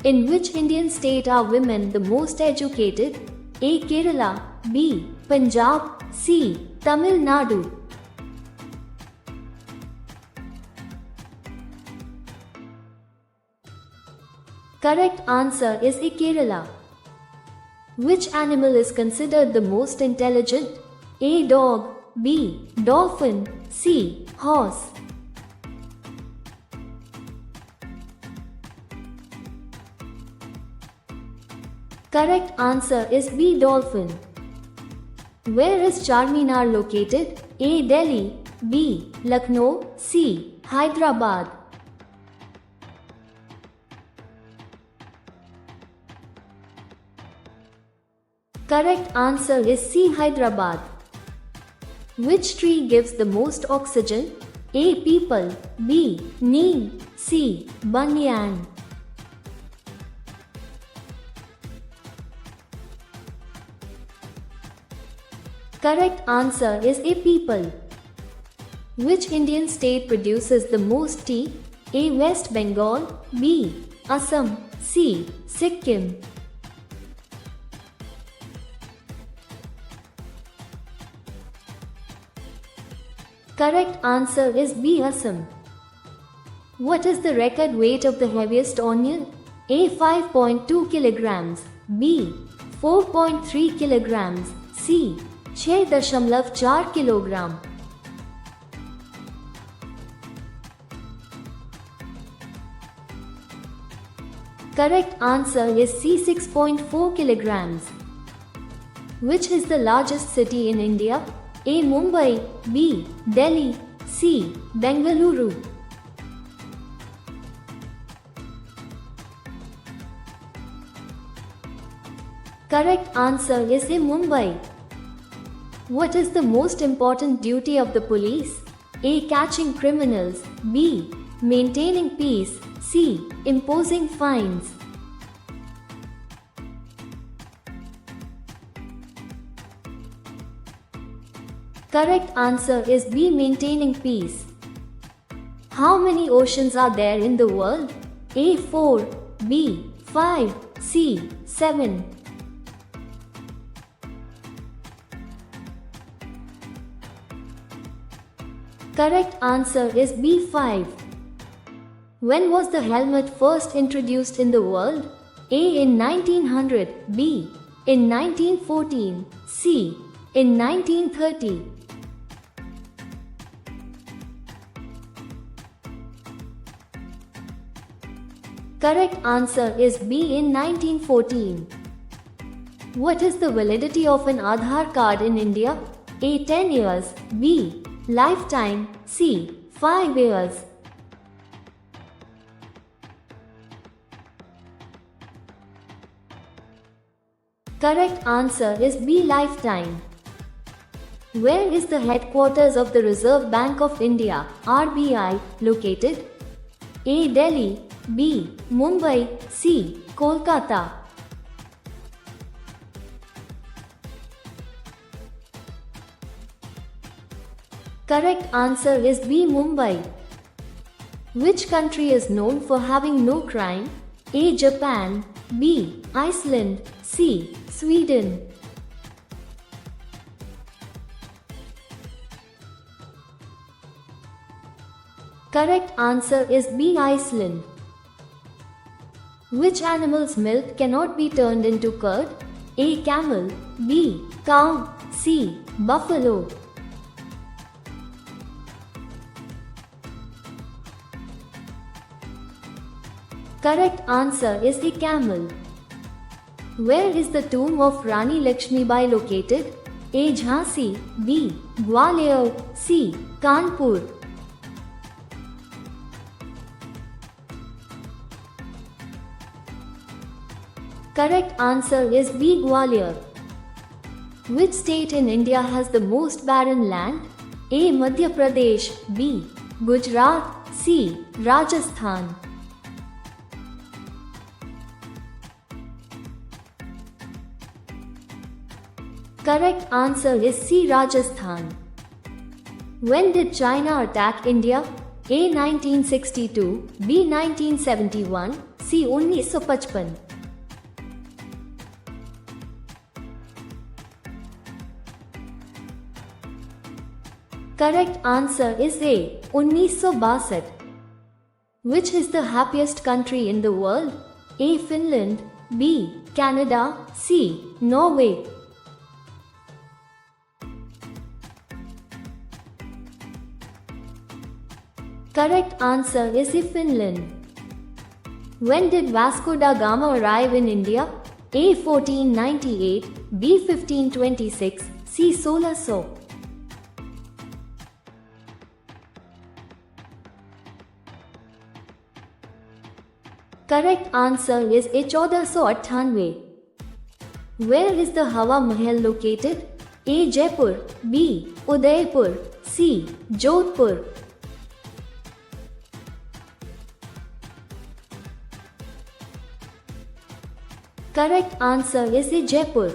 In which Indian state are women the most educated? A. Kerala, B. Punjab, C. Tamil Nadu. Correct answer is A. Kerala. Which animal is considered the most intelligent? A. Dog, B. Dolphin, C. Horse. Correct answer is B. Dolphin. Where is Charminar located? A. Delhi, B. Lucknow, C. Hyderabad. Correct answer is C. Hyderabad. Which tree gives the most oxygen? A. Peepal, B. Neem, C. Banyan. Correct answer is A. Peepal. Which Indian state produces the most tea? A. West Bengal, B. Assam, C. Sikkim. Correct answer is B. Assam. What is the record weight of the heaviest onion? A. 5.2 kilograms, B. 4.3 kilograms, C. 6.4 kilogram. Correct answer is C. 6.4 kilograms. Which is the largest city in India? A. Mumbai, B. Delhi, C. Bengaluru. Correct answer is A. Mumbai. What is the most important duty of the police? A. Catching criminals, B. Maintaining peace, C. Imposing fines. Correct answer is B. Maintaining peace. How many oceans are there in the world? A. 4, B. 5, C. 7. Correct answer is B. 5. When was the helmet first introduced in the world? A. In 1900, B. In 1914, C. In 1930. Correct answer is B. In 1914. What is the validity of an Aadhaar card in India? A. 10 years, B. Lifetime, C. 5 years. Correct answer is B. Lifetime. Where is the headquarters of the Reserve Bank of India, RBI, located? A. Delhi, B. Mumbai, C. Kolkata. Correct answer is B. Mumbai. Which country is known for having no crime? A. Japan, B. Iceland, C. Sweden. Correct answer is B. Iceland. Which animal's milk cannot be turned into curd? A. Camel, B. Cow, C. Buffalo. Correct answer is A. Camel. Where is the tomb of Rani Lakshmibai located? A. Jhansi, B. Gwalior, C. Kanpur. Correct answer is B. Gwalior. Which state in India has the most barren land? A. Madhya Pradesh, B. Gujarat, C. Rajasthan. Correct answer is C. Rajasthan. When did China attack India? A. 1962, B. 1971, C. C 1955। Correct answer is A 1962। Which is the happiest country in the world? A Finland, B Canada, C Norway। Correct answer is Finland। When did Vasco da Gama arrive in India? A 1498, B 1526, C 1600। Correct answer is A 1498। Where is the Hawa Mahal located? A Jaipur, B Udaipur, C Jodhpur। Correct answer is A Jaipur।